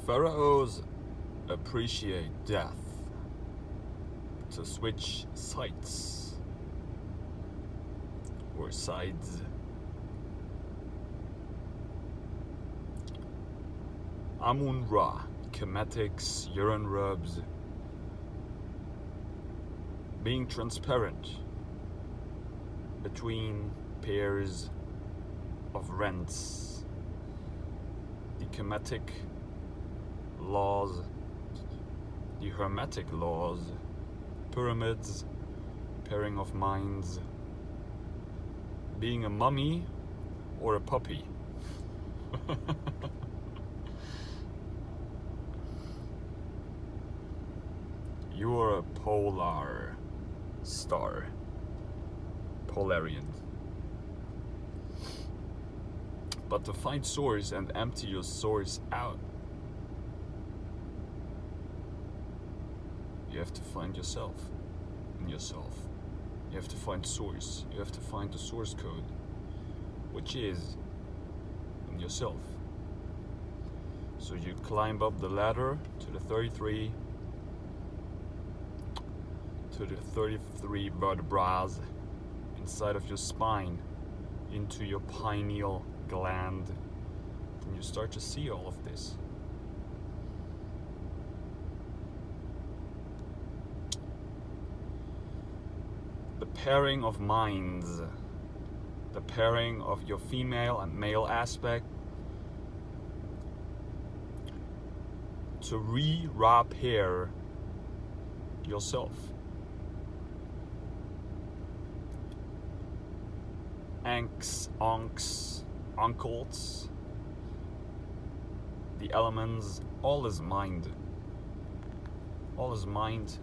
Pharaohs appreciate death to switch sides or sides. Amun-Ra, Kemetics, urine rubs, being transparent between pairs of rents, the Kemetic laws, the Hermetic laws, pyramids, pairing of minds, being a mummy or a puppy. You are a polar star, Polarian. But to find source and empty your source out, you have to find yourself in yourself. You have to find source. You have to find the source code, which is in yourself. So you climb up the ladder to the 33 vertebrae inside of your spine, into your pineal gland, and you start to see all of this. The pairing of minds, the pairing of your female and male aspect, to re-repair yourself. Ankhs, uncles, the elements, all is mind. All is mind.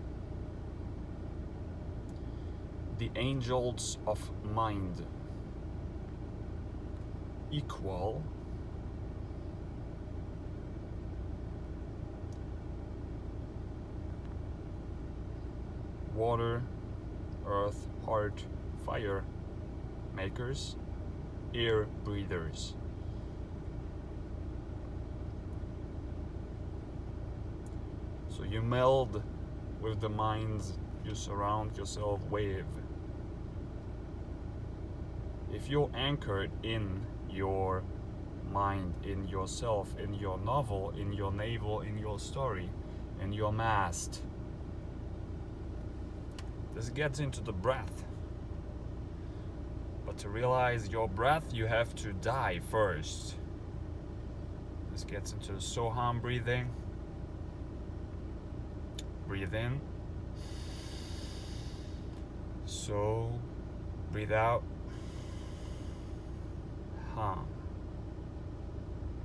The angels of mind equal water, earth, heart, fire makers, air breathers. So you meld with the minds you surround yourself with. If you're anchored in your mind, in yourself, in your novel, in your navel, in your story, in your mast, this gets into the breath. But to realize your breath, you have to die first. This gets into the Soham breathing. Breathe in. So, breathe out. Hum.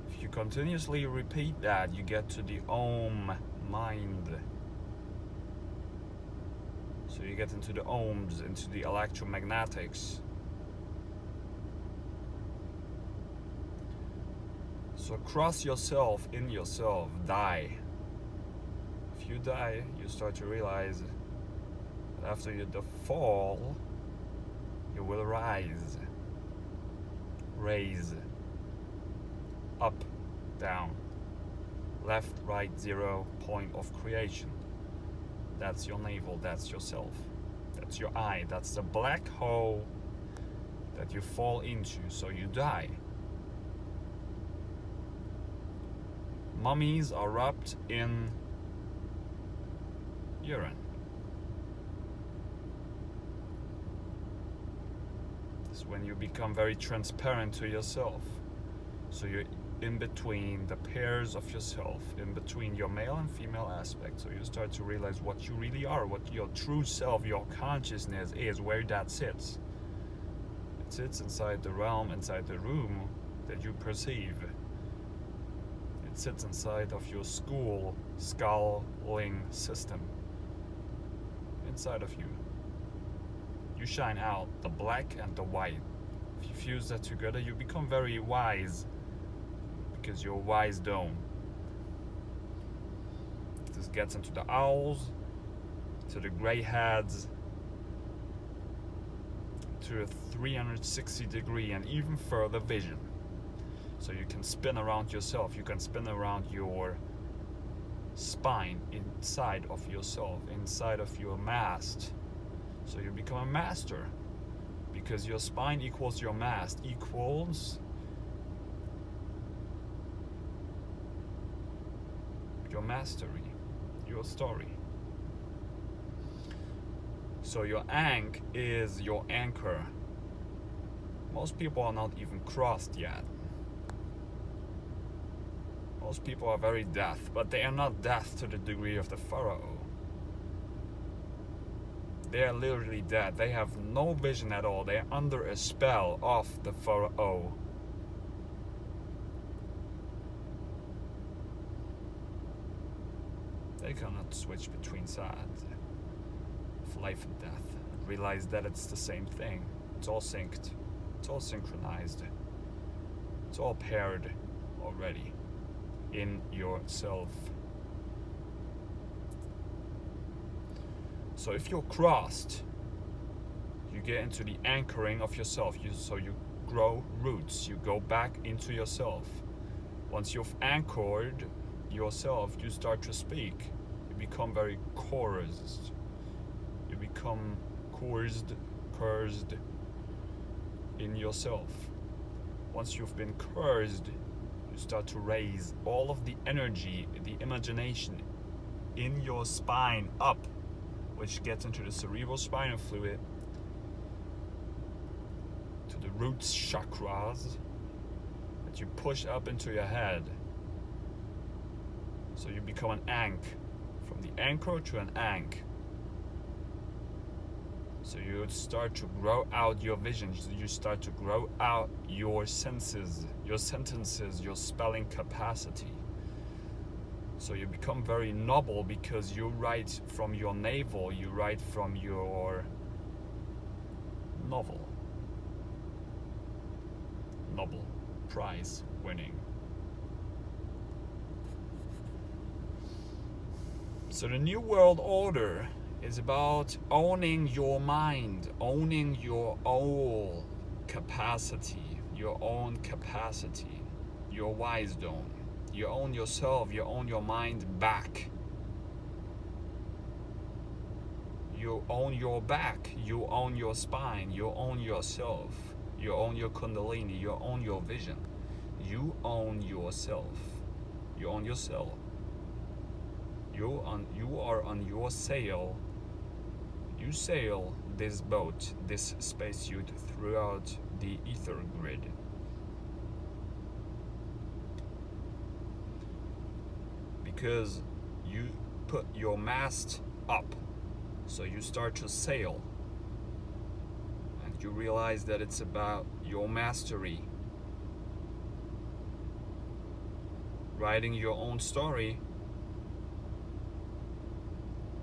If you continuously repeat that, you get to the Om mind. So you get into the ohms, into the electromagnetics. So cross yourself in yourself, die. If you die, you start to realize that after the fall, you will rise. Raise. Up, down. Left, right, 0, point of creation. That's your navel, that's yourself. That's your eye, that's the black hole that you fall into, so you die. Mummies are wrapped in urine. It's when you become very transparent to yourself. So you're in between the pairs of yourself, in between your male and female aspects. So you start to realize what you really are, what your true self, your consciousness is, where that sits. It sits inside the realm, inside the room that you perceive. It sits inside of your sculling system. Inside of you. You shine out the black and the white. If you fuse that together, you become very wise, because you're wise dome. This gets into the owls, to the gray heads, to a 360 degree and even further vision. So you can spin around yourself, you can spin around your spine inside of yourself, inside of your mast. So you become a master, because your spine equals your mast, equals your mastery, your story. So your Ankh is your anchor. Most people are not even crossed yet. Most people are very deaf, but they are not deaf to the degree of the Pharao. They are literally dead. They have no vision at all. They are under a spell of the Pharao. They cannot switch between sides of life and death. Realize that it's the same thing. It's all synced. It's all synchronized. It's all paired already in yourself. So if you're crossed, you get into the anchoring of yourself. So you grow roots. You go back into yourself. Once you've anchored yourself, you start to speak. You become very chorused. You become cursed in yourself. Once you've been cursed, you start to raise all of the energy, the imagination in your spine up, which gets into the cerebral spinal fluid, to the roots chakras that you push up into your head. So you become an Ankh, from the anchor to an Ankh. So you start to grow out your visions, you start to grow out your senses, your sentences, your spelling capacity. So you become very noble, because you write from your navel, you write from your novel. Nobel Prize winning. So the New World Order is about owning your mind, owning your own capacity, your wisdom. You own yourself, you own your mind back. You own your back, you own your spine, you own yourself, you own your kundalini, you own your vision. You own yourself. You own yourself. You are on your sail. You sail this boat, this spacesuit, throughout the ether grid. Because you put your mast up, so you start to sail. And you realize that it's about your mastery. Writing your own story.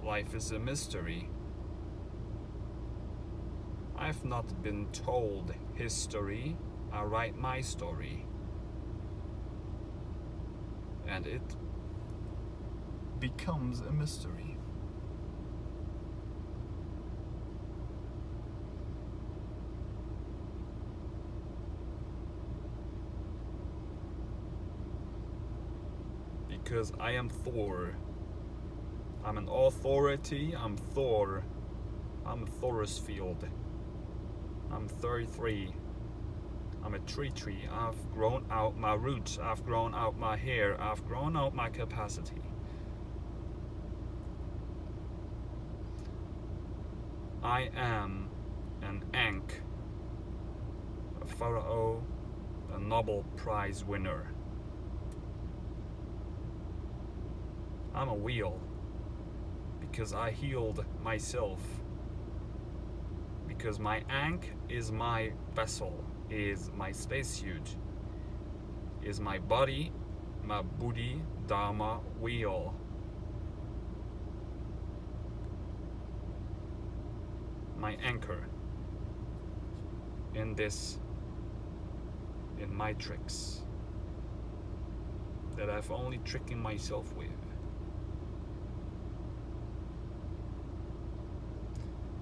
Life is a mystery. I've not been told history. I write my story. And it becomes a mystery. Because I am Thor. I'm an authority. I'm Thor. I'm a Thoris field. I'm 33. I'm a tree. I've grown out my roots. I've grown out my hair. I've grown out my capacity. I am an Ankh, a Pharao, a Nobel Prize winner. I'm a wheel, because I healed myself. Because my Ankh is my vessel, is my spacesuit, is my body, my Buddhi, Dharma wheel. My anchor in my tricks that I've only tricking myself with.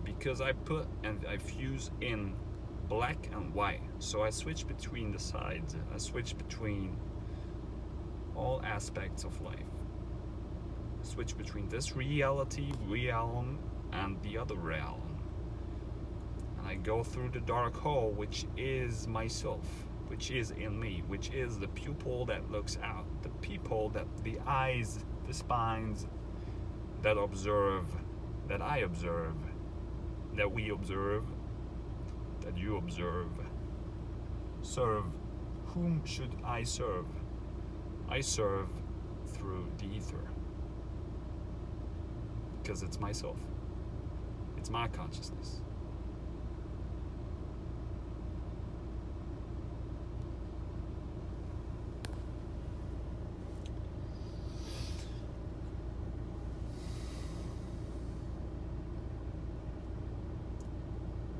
Because I put and I fuse in black and white, so I switch between the sides. I switch between all aspects of life. switch between this realm, and the other realm. And I go through the dark hole, which is myself, which is in me, which is the pupil that looks out, the people, that the eyes, the spines that observe, that I observe, that we observe, that you observe. Serve. Whom should I serve? I serve through the ether. Because it's myself. It's my consciousness.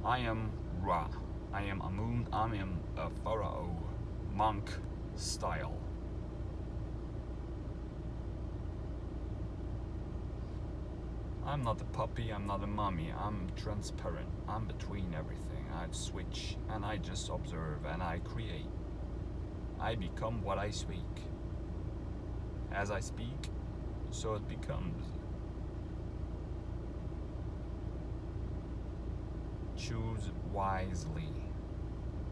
I am Ra. I am Amun. I am a Pharao, monk style. I'm not a puppy, I'm not a mummy, I'm transparent. I'm between everything. I switch and I just observe and I create. I become what I speak. As I speak, so it becomes. Choose wisely.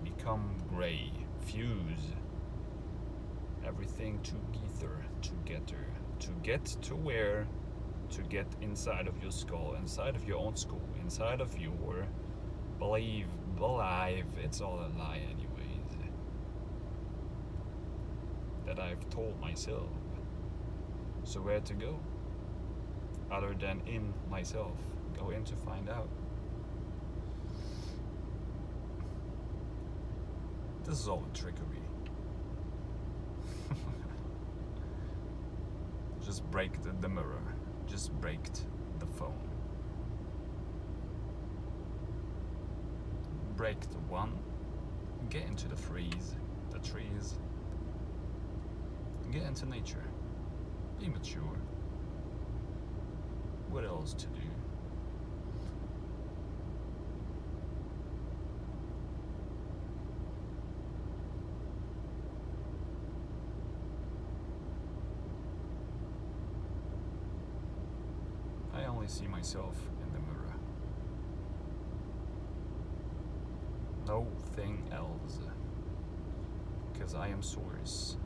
Become gray. Fuse everything together. To get to where? To get inside of your skull, inside of your own skull, inside of your believe, it's all a lie anyways, that I've told myself. So where to go? Other than in myself. Go in to find out. This is all a trickery. Just break the mirror. Just break the phone. Break the one. Get into the trees. Get into nature. Be mature. What else to do? I only see myself in the mirror. No thing else. Because I am source.